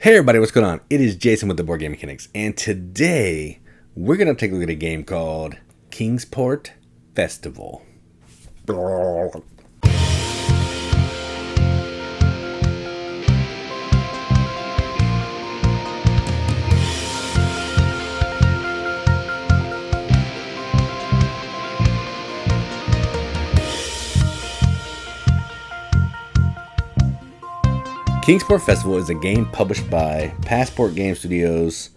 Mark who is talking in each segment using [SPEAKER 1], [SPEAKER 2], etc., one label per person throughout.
[SPEAKER 1] Hey everybody, what's going on? It is Jason with the Boardgame Mechanics, and today we're going to take a look at a game called Kingsport Festival. Kingsport Festival is a game published by Passport Game Studios,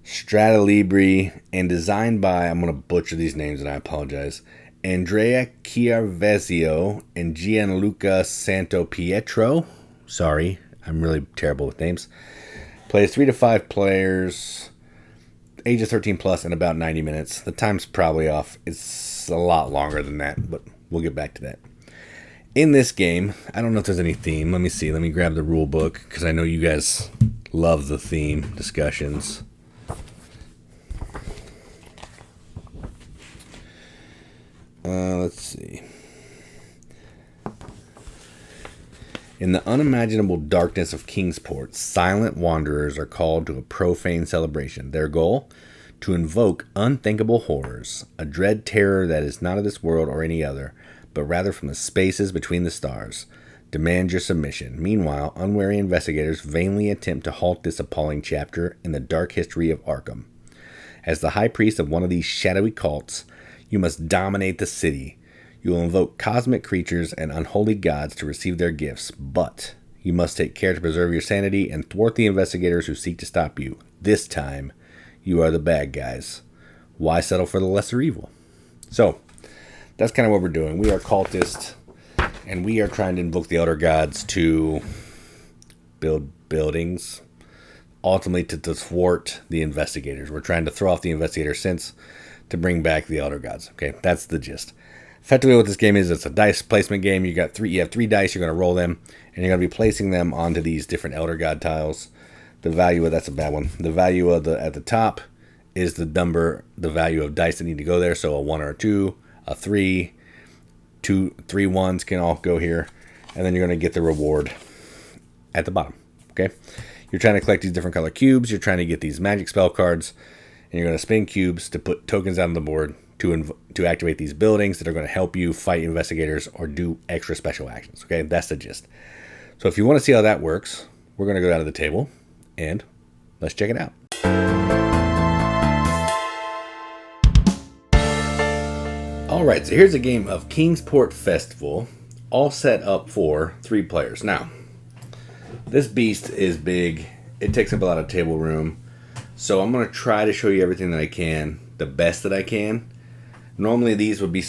[SPEAKER 1] Strata Libri, and designed by, I'm going to butcher these names and I apologize, Andrea Chiarvezio and Gianluca Santopietro. Sorry, I'm really terrible with names. Plays 3 to 5 players, ages 13 plus, and about 90 minutes. The time's probably off. It's a lot longer than that, but we'll get back to that. In this game, I don't know if there's any theme. Let me see. Let me grab the rule book because I know you guys love the theme discussions. Let's see. In the unimaginable darkness of Kingsport, silent wanderers are called to a profane celebration. Their goal? To invoke unthinkable horrors, a dread terror that is not of this world or any other, but rather from the spaces between the stars. Demand your submission. Meanwhile, unwary investigators vainly attempt to halt this appalling chapter in the dark history of Arkham. As the high priest of one of these shadowy cults, you must dominate the city. You will invoke cosmic creatures and unholy gods to receive their gifts, but you must take care to preserve your sanity and thwart the investigators who seek to stop you. This time, you are the bad guys. Why settle for the lesser evil? So, that's kind of what we're doing. We are cultists, and we are trying to invoke the elder gods to build buildings, ultimately to thwart the investigators. We're trying to throw off the investigator sense to bring back the elder gods. Okay, that's the gist. Effectively, what this game is, it's a dice placement game. You have 3 dice. You're going to roll them, and you're going to be placing them onto these different elder god tiles. The value of that's a bad one. The value of at the top is the value of dice that need to go there. So a 1 or a 2. A 3, 3 ones can all go here, and then you're going to get the reward at the bottom. Okay, you're trying to collect these different color cubes. You're trying to get these magic spell cards, and you're going to spin cubes to put tokens on the board to activate these buildings that are going to help you fight investigators or do extra special actions. Okay, that's the gist. So if you want to see how that works, we're going to go down to the table and let's check it out. Alright, so here's a game of Kingsport Festival, all set up for 3 players. Now, this beast is big. It takes up a lot of table room. So I'm going to try to show you everything that I can, the best that I can. Normally these would be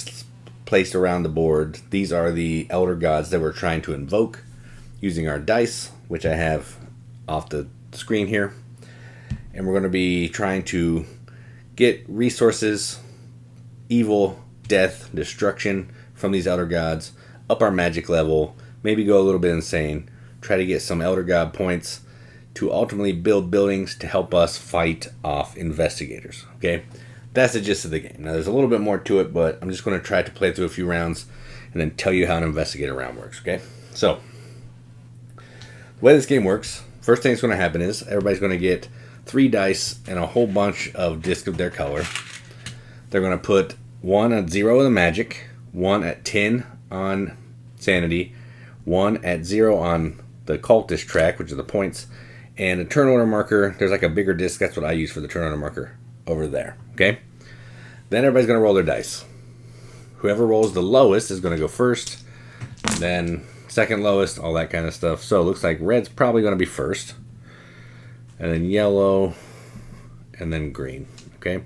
[SPEAKER 1] placed around the board. These are the elder gods that we're trying to invoke using our dice, which I have off the screen here. And we're going to be trying to get resources, evil, death, destruction from these elder gods, up our magic level, maybe go a little bit insane, try to get some elder god points to ultimately build buildings to help us fight off investigators. Okay, that's the gist of the game. Now there's a little bit more to it, but I'm just going to try to play through a few rounds and then tell you how an investigator round works. Okay, so the way this game works, first thing that's going to happen is everybody's going to get 3 dice and a whole bunch of discs of their color. They're going to put 1 at 0 on the magic, 1 at 10 on sanity, 1 at 0 on the cultist track, which are the points, and a turn order marker. There's like a bigger disc. That's what I use for the turn order marker over there. Okay? Then everybody's going to roll their dice. Whoever rolls the lowest is going to go first, then second lowest, all that kind of stuff. So it looks like red's probably going to be first, and then yellow, and then green. Okay?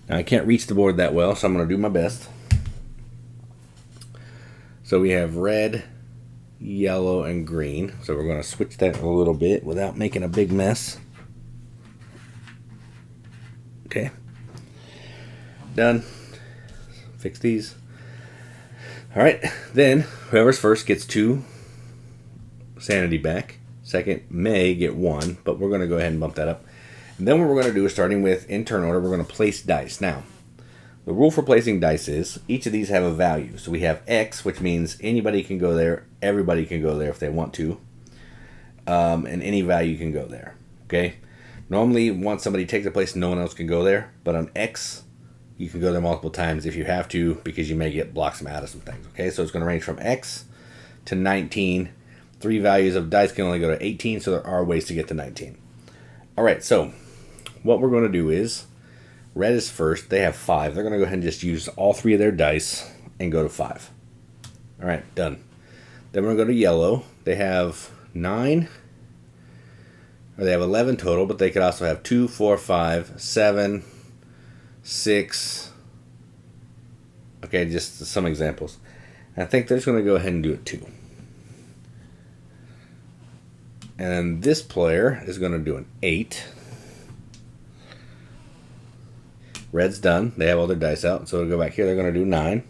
[SPEAKER 1] Now, I can't reach the board that well, so I'm going to do my best. So we have red, yellow, and green. So we're going to switch that a little bit without making a big mess. Okay. Done. Fix these. All right. Then, whoever's first gets 2 sanity back. Second may get 1, but we're going to go ahead and bump that up. And then what we're going to do is, starting with in turn order, we're going to place dice. Now, the rule for placing dice is each of these have a value. So we have X, which means anybody can go there, everybody can go there if they want to. and any value can go there. Okay. Normally, once somebody takes a place, no one else can go there. But on X, you can go there multiple times if you have to, because you may get blocks them out of some things. Okay, so it's going to range from X to 19. 3 values of dice can only go to 18, so there are ways to get to 19. All right, so what we're going to do is, red is first. They have 5. They're going to go ahead and just use all 3 of their dice and go to 5. All right, done. Then we're going to go to yellow. They have 9. Or they have 11 total, but they could also have 2, 4, 5, 7, 6. Okay, just some examples. I think they're just going to go ahead and do it 2. And then this player is going to do an 8. Red's done. They have all their dice out. So we'll go back here. They're going to do 9.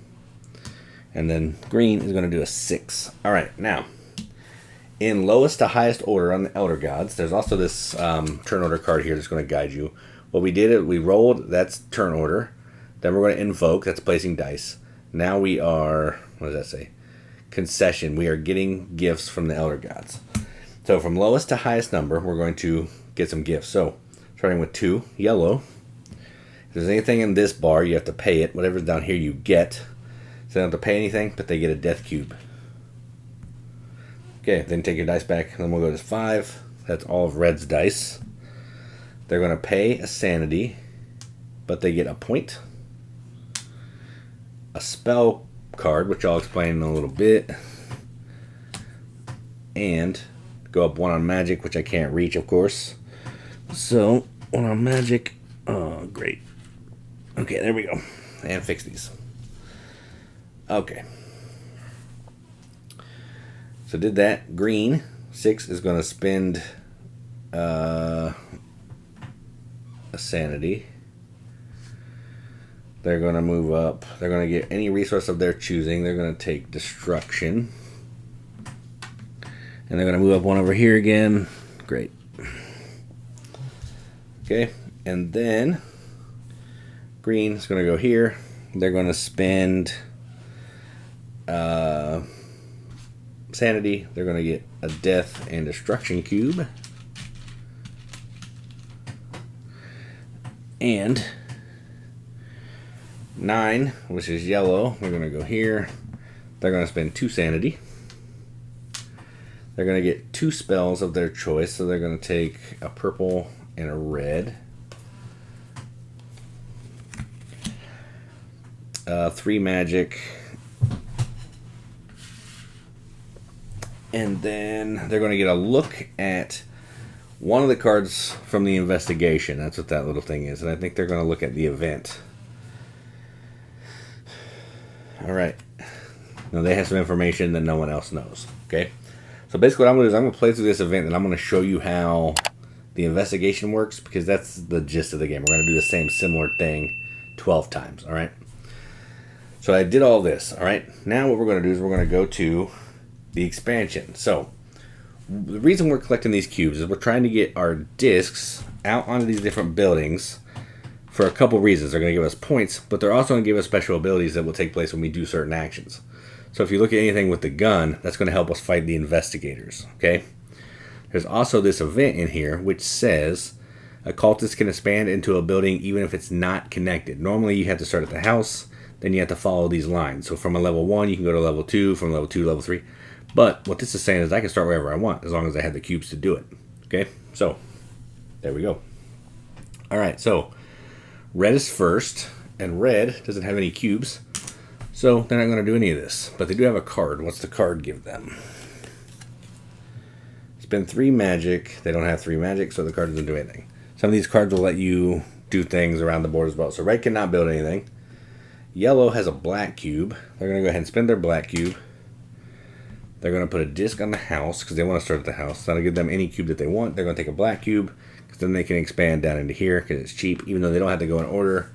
[SPEAKER 1] And then green is going to do a 6. All right, now, in lowest to highest order on the Elder Gods, there's also this turn order card here that's going to guide you. What we did is we rolled, that's turn order. Then we're going to invoke, that's placing dice. Now we are, what does that say? Concession. We are getting gifts from the Elder Gods. So from lowest to highest number, we're going to get some gifts. So starting with 2, yellow. If there's anything in this bar, you have to pay it. Whatever's down here, you get. So they don't have to pay anything, but they get a death cube. Okay, then take your dice back. Then we'll go to 5. That's all of red's dice. They're going to pay a sanity, but they get a point. A spell card, which I'll explain in a little bit. And go up 1 on magic, which I can't reach, of course. So, 1 on magic. Oh, great. Okay, there we go. And fix these. Okay. So did that. Green, 6, is going to spend a sanity. They're going to move up. They're going to get any resource of their choosing. They're going to take destruction. And they're going to move up 1 over here again. Great. Okay. And then green is going to go here. They're going to spend sanity. They're going to get a death and destruction cube. And 9, which is yellow, we're going to go here. They're going to spend 2 sanity. They're going to get 2 spells of their choice, so they're going to take a purple and a red. 3 magic. And then they're going to get a look at one of the cards from the investigation. That's what that little thing is. And I think they're going to look at the event. All right. Now they have some information that no one else knows. Okay. So basically what I'm going to do is I'm going to play through this event and I'm going to show you how the investigation works, because that's the gist of the game. We're going to do the same similar thing 12 times. All right. So I did all this. All right. Now what we're going to do is we're going to go to the expansion. So the reason we're collecting these cubes is we're trying to get our discs out onto these different buildings for a couple reasons. They're going to give us points, but they're also going to give us special abilities that will take place when we do certain actions. So if you look at anything with the gun, that's going to help us fight the investigators. Okay. There's also this event in here which says a cultist can expand into a building even if it's not connected. Normally you have to start at the house, then you have to follow these lines. So from a level 1 you can go to level 2, from level 2 to level 3. But what this is saying is I can start wherever I want as long as I have the cubes to do it. Okay, so there we go. All right, so red is first, and red doesn't have any cubes, so they're not going to do any of this. But they do have a card. What's the card give them? Spend 3 magic. They don't have 3 magic, so the card doesn't do anything. Some of these cards will let you do things around the board as well. So red cannot build anything. Yellow has a black cube. They're going to go ahead and spend their black cube. They're going to put a disc on the house because they want to start at the house. That'll give them any cube that they want. They're going to take a black cube because then they can expand down into here because it's cheap. Even though they don't have to go in order,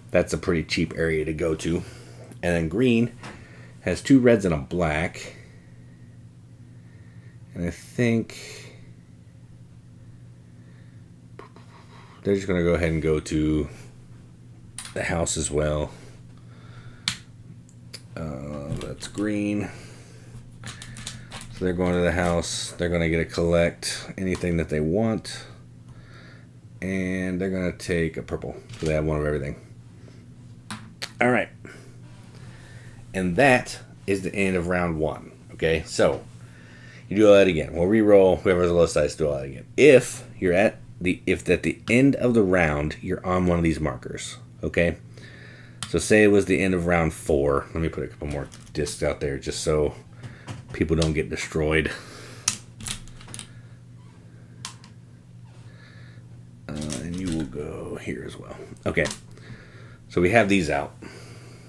[SPEAKER 1] that's a pretty cheap area to go to. And then green has 2 reds and a black. And I think they're just going to go ahead and go to the house as well. That's green. So they're going to the house. They're going to get to collect anything that they want. And they're going to take a purple. So they have one of everything. All right. And that is the end of round 1. Okay, so you do all that again. We'll re-roll. Whoever's the lowest dice, do all that again. If at the end of the round, you're on one of these markers. Okay? So say it was the end of round 4. Let me put a couple more discs out there just so people don't get destroyed. And you will go here as well. Okay. So we have these out.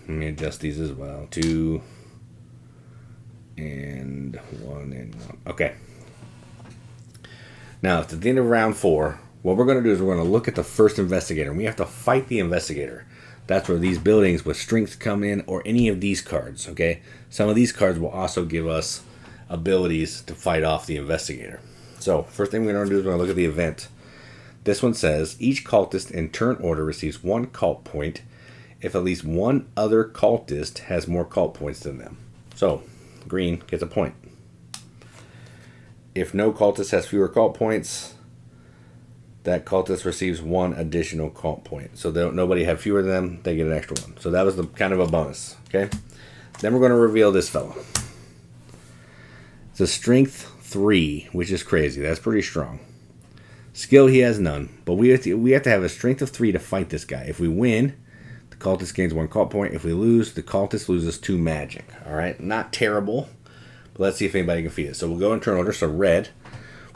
[SPEAKER 1] Let me adjust these as well. 2 and 1 and 1. Okay. Now, at the end of round 4, what we're going to do is we're going to look at the first investigator. And we have to fight the investigator. That's where these buildings with strength come in, or any of these cards, okay? Some of these cards will also give us abilities to fight off the investigator. So, first thing we're going to do is we're going to look at the event. This one says, each cultist in turn order receives 1 cult point if at least one other cultist has more cult points than them. So, green gets a point. If no cultist has fewer cult points, that cultist receives 1 additional cult point. So nobody have fewer than them, they get an extra 1. So that was the kind of a bonus. Okay. Then we're going to reveal this fellow. It's a strength 3, which is crazy. That's pretty strong. Skill, he has none. But we have to have a strength of 3 to fight this guy. If we win, the cultist gains 1 cult point. If we lose, the cultist loses 2 magic. Alright, not terrible. But let's see if anybody can feed it. So we'll go in turn order. So red,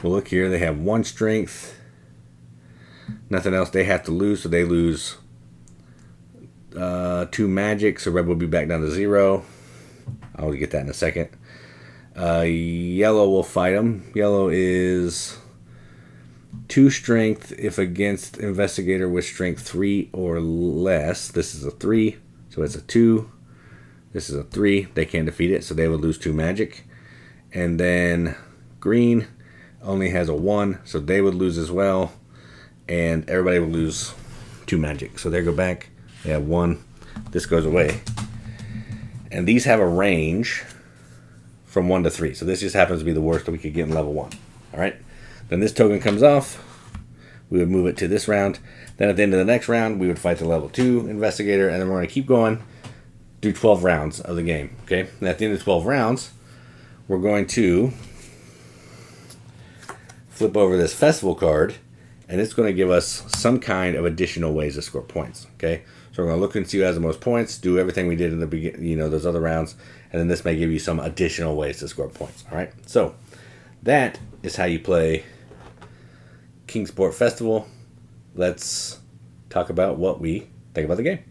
[SPEAKER 1] we'll look here. They have 1 strength. Nothing else they have to lose, so they lose 2 magic, so red will be back down to 0. I'll get that in a second. Yellow will fight them. Yellow is 2 strength if against investigator with strength 3 or less. This is a 3, so it's a 2. This is a 3. They can't defeat it, so they would lose 2 magic. And then green only has a 1, so they would lose as well. And everybody will lose 2 magic. So they go back. They have 1. This goes away. And these have a range from 1 to 3. So this just happens to be the worst that we could get in level 1. Alright? Then this token comes off. We would move it to this round. Then at the end of the next round, we would fight the level 2 investigator. And then we're going to keep going through 12 rounds of the game. Okay? And at the end of 12 rounds, we're going to flip over this festival card. And it's going to give us some kind of additional ways to score points. Okay, so we're going to look and see who has the most points. Do everything we did in the beginning, those other rounds, and then this may give you some additional ways to score points. All right, so that is how you play Kingsport Festival. Let's talk about what we think about the game.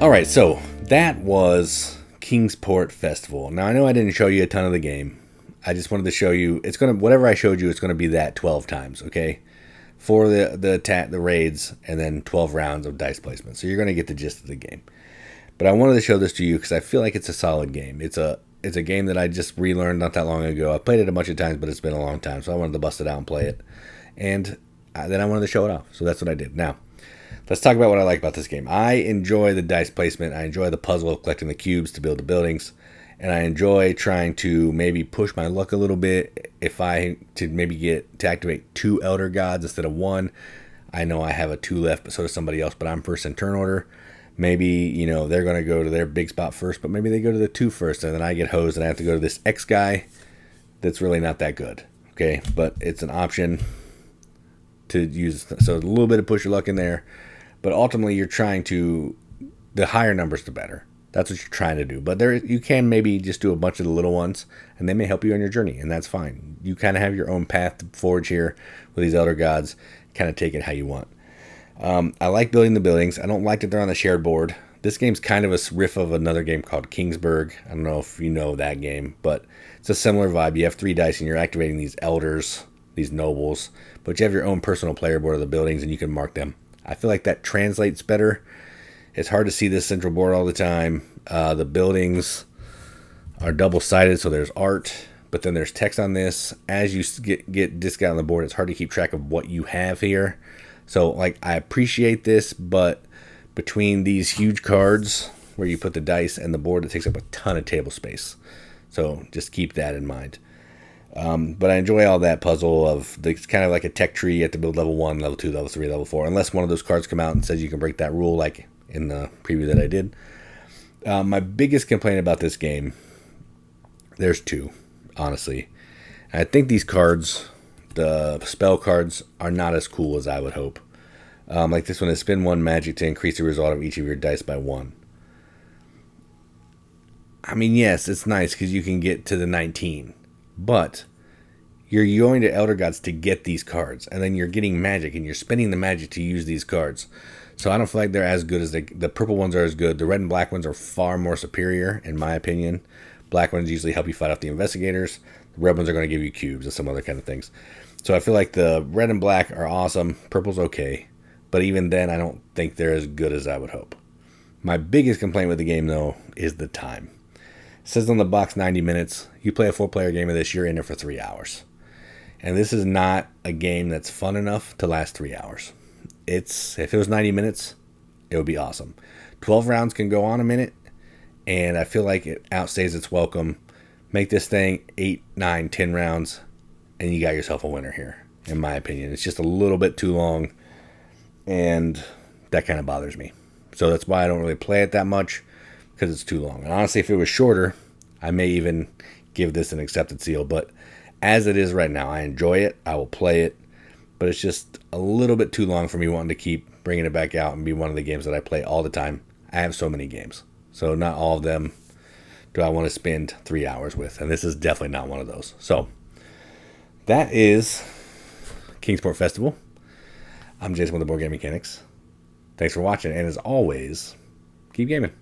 [SPEAKER 1] All right, so that was Kingsport Festival. Now I know I didn't show you a ton of the game. I just wanted to show you, whatever I showed you, it's going to be that 12 times, okay? For the raids, and then 12 rounds of dice placement. So you're going to get the gist of the game. But I wanted to show this to you because I feel like it's a solid game. It's a game that I just relearned not that long ago. I played it a bunch of times, but it's been a long time. So I wanted to bust it out and play it. And then I wanted to show it off. So that's what I did. Now, let's talk about what I like about this game. I enjoy the dice placement. I enjoy the puzzle of collecting the cubes to build the buildings. And I enjoy trying to maybe push my luck a little bit to activate 2 Elder Gods instead of 1. I know I have a 2 left, but so does somebody else, but I'm first in turn order. Maybe, they're going to go to their big spot first, but maybe they go to the 2 first, and then I get hosed and I have to go to this X guy that's really not that good. Okay, but it's an option to use. So a little bit of push your luck in there, but ultimately you're trying to, the higher numbers the better. That's what you're trying to do. But you can maybe just do a bunch of the little ones, and they may help you on your journey, and that's fine. You kind of have your own path to forge here with these Elder Gods. Kind of take it how you want. I like building the buildings. I don't like that they're on the shared board. This game's kind of a riff of another game called Kingsburg. I don't know if you know that game, but it's a similar vibe. You have 3 dice, and you're activating these elders, these nobles, but you have your own personal player board of the buildings, and you can mark them. I feel like that translates better. It's hard to see this central board all the time. The buildings are double-sided, so there's art, but then there's text on this. As you get discount on the board, it's hard to keep track of what you have here. So, I appreciate this, but between these huge cards, where you put the dice and the board. It takes up a ton of table space. So just keep that in mind. But I enjoy all that puzzle of it's kind of like a tech tree. You have to build level 1, level 2, level 3, level 4. Unless one of those cards come out and says you can break that rule, like in the preview that I did. My biggest complaint about this game, there's two, honestly. I think these cards, the spell cards, are not as cool as I would hope. Like this one is spend 1 magic to increase the result of each of your dice by 1. I mean, yes, it's nice because you can get to the 19. But you're going to Elder Gods to get these cards. And then you're getting magic and you're spending the magic to use these cards. So I don't feel like they're as good as the purple ones are as good. The red and black ones are far more superior, in my opinion. Black ones usually help you fight off the investigators. The red ones are going to give you cubes and some other kind of things. So I feel like the red and black are awesome. Purple's okay. But even then, I don't think they're as good as I would hope. My biggest complaint with the game, though, is the time. It says on the box 90 minutes. You play a 4-player game of this, you're in there for 3 hours. And this is not a game that's fun enough to last 3 hours. If it was 90 minutes, it would be awesome. 12 rounds can go on a minute, and I feel like it outstays its welcome. Make this thing 8, 9, 10 rounds, and you got yourself a winner here, in my opinion. It's just a little bit too long, and that kind of bothers me. So that's why I don't really play it that much, because it's too long. And honestly, if it was shorter, I may even give this an accepted seal. But as it is right now, I enjoy it. I will play it. But it's just a little bit too long for me wanting to keep bringing it back out and be one of the games that I play all the time. I have so many games. So not all of them do I want to spend 3 hours with. And this is definitely not one of those. So that is Kingsport Festival. I'm Jason with the Board Game Mechanics. Thanks for watching. And as always, keep gaming.